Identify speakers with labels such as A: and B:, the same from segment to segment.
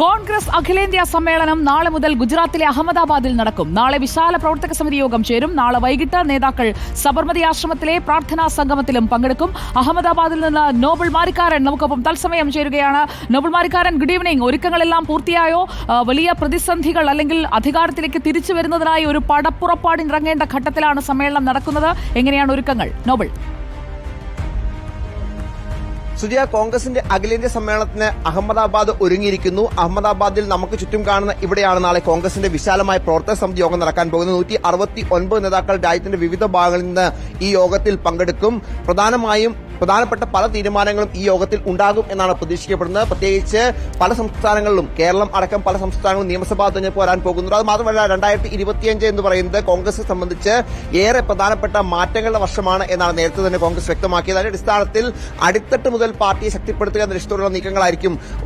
A: കോൺഗ്രസ് അഖിലേന്ത്യാ സമ്മേളനം നാളെ മുതൽ ഗുജറാത്തിലെ അഹമ്മദാബാദിൽ നടക്കും. നാളെ വിശാല പ്രവർത്തക സമിതി യോഗം ചേരും. നാളെ വൈകിട്ട് നേതാക്കൾ സബർമതി ആശ്രമത്തിലെ പ്രാർത്ഥനാ സംഗമത്തിലും പങ്കെടുക്കും. അഹമ്മദാബാദിൽ നിന്ന് നോബിൾ മാരിക്കാരൻ നമുക്കൊപ്പം തത്സമയം ചേരുകയാണ്. Noble Marikkaran, good evening. ഒരുക്കങ്ങളെല്ലാം പൂർത്തിയായോ? വലിയ പ്രതിസന്ധികൾ അല്ലെങ്കിൽ അധികാരത്തിലേക്ക് തിരിച്ചു വരുന്നതിനായി ഒരു പടപ്പുറപ്പാടിനിറങ്ങേണ്ട ഘട്ടത്തിലാണ് സമ്മേളനം നടക്കുന്നത്. എങ്ങനെയാണ് ഒരുക്കങ്ങൾ, നോബിൾ?
B: സുജയ, കോൺഗ്രസിന്റെ അഖിലേന്ത്യാ സമ്മേളനത്തിന് അഹമ്മദാബാദ് ഒരുങ്ങിയിരിക്കുന്നു. അഹമ്മദാബാദിൽ നമുക്ക് ചുറ്റും കാണുന്ന ഇവിടെയാണ് നാളെ കോൺഗ്രസിന്റെ വിശാലമായ പ്രവർത്തക സമിതി യോഗം നടക്കാൻ പോകുന്നത്. 169 നേതാക്കൾ രാജ്യത്തിന്റെ വിവിധ ഭാഗങ്ങളിൽ നിന്ന് ഈ യോഗത്തിൽ പങ്കെടുക്കും. പ്രധാനപ്പെട്ട പല തീരുമാനങ്ങളും ഈ യോഗത്തിൽ ഉണ്ടാകും എന്നാണ് പ്രതീക്ഷിക്കപ്പെടുന്നത്. പ്രത്യേകിച്ച് പല സംസ്ഥാനങ്ങളിലും, കേരളം അടക്കം പല സംസ്ഥാനങ്ങളും നിയമസഭാ തെരഞ്ഞെടുപ്പ് വരാൻ പോകുന്നുണ്ട്. അത് മാത്രമല്ല 2025 എന്ന് പറയുന്നത് കോൺഗ്രസിനെ സംബന്ധിച്ച് ഏറെ പ്രധാനപ്പെട്ട മാറ്റങ്ങളുടെ വർഷമാണ് എന്നാണ് നേരത്തെ തന്നെ കോൺഗ്രസ് വ്യക്തമാക്കിയത്. അതിന്റെ അടിസ്ഥാനത്തിൽ അടിത്തട്ട് മുതൽ പാർട്ടിയെ ശക്തിപ്പെടുത്തുക എന്ന ലക്ഷ്യത്തോടുള്ള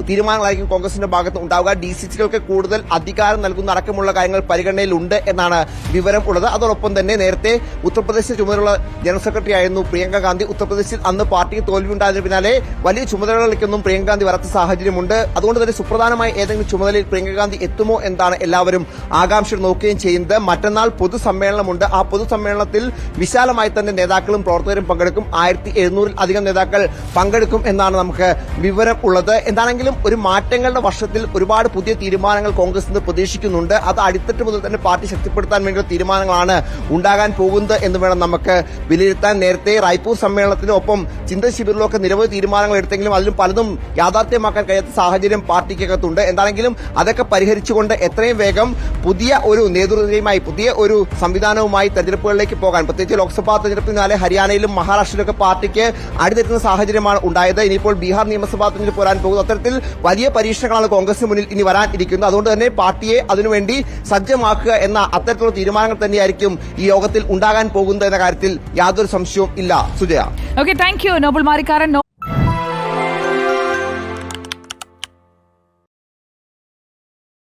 B: തീരുമാനങ്ങളായിരിക്കും കോൺഗ്രസിന്റെ ഭാഗത്ത് ഉണ്ടാവുക. ഡിസിസികൾക്ക് കൂടുതൽ അധികാരം നൽകുന്ന അടക്കമുള്ള കാര്യങ്ങൾ പരിഗണനയിലുണ്ട് എന്നാണ് വിവരം ഉള്ളത്. അതോടൊപ്പം തന്നെ നേരത്തെ ഉത്തർപ്രദേശിൽ ചുമതലയുള്ള ജനറൽ സെക്രട്ടറി ആയിരുന്നു പ്രിയങ്ക ഗാന്ധി. ഉത്തർപ്രദേശിൽ അന്ന് പാർട്ടിക്ക് തോൽവിയുണ്ടായതിന് പിന്നാലെ വലിയ ചുമതലകളിലേക്കൊന്നും പ്രിയങ്ക ഗാന്ധി വരാത്ത സാഹചര്യമുണ്ട്. അതുകൊണ്ട് തന്നെ സുപ്രധാനമായ ഏതെങ്കിലും ചുമതലയിൽ പ്രിയങ്ക ഗാന്ധി എത്തുമോ എന്നാണ് എല്ലാവരും ആകാംക്ഷ നോക്കുകയും ചെയ്യുന്നത്. മറ്റന്നാൾ പൊതുസമ്മേളനമുണ്ട്. ആ പൊതുസമ്മേളനത്തിൽ വിശാലമായി തന്നെ നേതാക്കളും പ്രവർത്തകരും പങ്കെടുക്കും. 1700-ൽ നേതാക്കൾ പങ്കെടുക്കും എന്നാണ് നമുക്ക് വിവരം ഉള്ളത്. എന്താണെങ്കിലും ഒരു മാറ്റങ്ങളുടെ വർഷത്തിൽ ഒരുപാട് പുതിയ തീരുമാനങ്ങൾ കോൺഗ്രസ് നിന്ന് പ്രതീക്ഷിക്കുന്നുണ്ട്. അത് അടിത്തട്ട് മുതൽ തന്നെ പാർട്ടി ശക്തിപ്പെടുത്താൻ വേണ്ടിയുള്ള തീരുമാനങ്ങളാണ് ഉണ്ടാകാൻ പോകുന്നത് എന്ന് വേണം നമുക്ക് വിലയിരുത്താൻ. നേരത്തെ റായ്പൂർ സമ്മേളനത്തിനൊപ്പം ചിന്തൻ ശിബിറിലൊക്കെ നിരവധി തീരുമാനങ്ങൾ എടുത്തെങ്കിലും അതിലും പലതും യാഥാർത്ഥ്യമാക്കാൻ കഴിയാത്ത സാഹചര്യം പാർട്ടിക്കകത്തുണ്ട്. എന്താണെങ്കിലും അതൊക്കെ പരിഹരിച്ചുകൊണ്ട് എത്രയും വേഗം പുതിയ ഒരു നേതൃത്വവുമായി, പുതിയ ഒരു സംവിധാനവുമായി തെരഞ്ഞെടുപ്പുകളിലേക്ക് പോകാൻ, പ്രത്യേകിച്ച് ലോക്സഭാ തെരഞ്ഞെടുപ്പിനാലെ ഹരിയാനയിലും മഹാരാഷ്ട്രയിലൊക്കെ പാർട്ടിക്ക് അടിതെറ്റുന്ന സാഹചര്യമാണ് ഉണ്ടായത്. ഇനിയിപ്പോൾ ബീഹാർ നിയമസഭാ തെരഞ്ഞെടുപ്പ് വരാൻ പോകുന്നു. അത്തരത്തിൽ വലിയ പരീക്ഷണങ്ങളാണ് കോൺഗ്രസിന് മുന്നിൽ ഇനി വരാൻ ഇരിക്കുന്നത്. അതുകൊണ്ട് തന്നെ പാർട്ടിയെ അതിനുവേണ്ടി സജ്ജമാക്കുക എന്ന അത്തരത്തിലുള്ള തീരുമാനങ്ങൾ തന്നെയായിരിക്കും ഈ യോഗത്തിൽ ഉണ്ടാകാൻ പോകുന്നത് എന്ന കാര്യത്തിൽ യാതൊരു സംശയവും ഇല്ല. Sujaya,
A: okay, thank you Noble Marikkaran.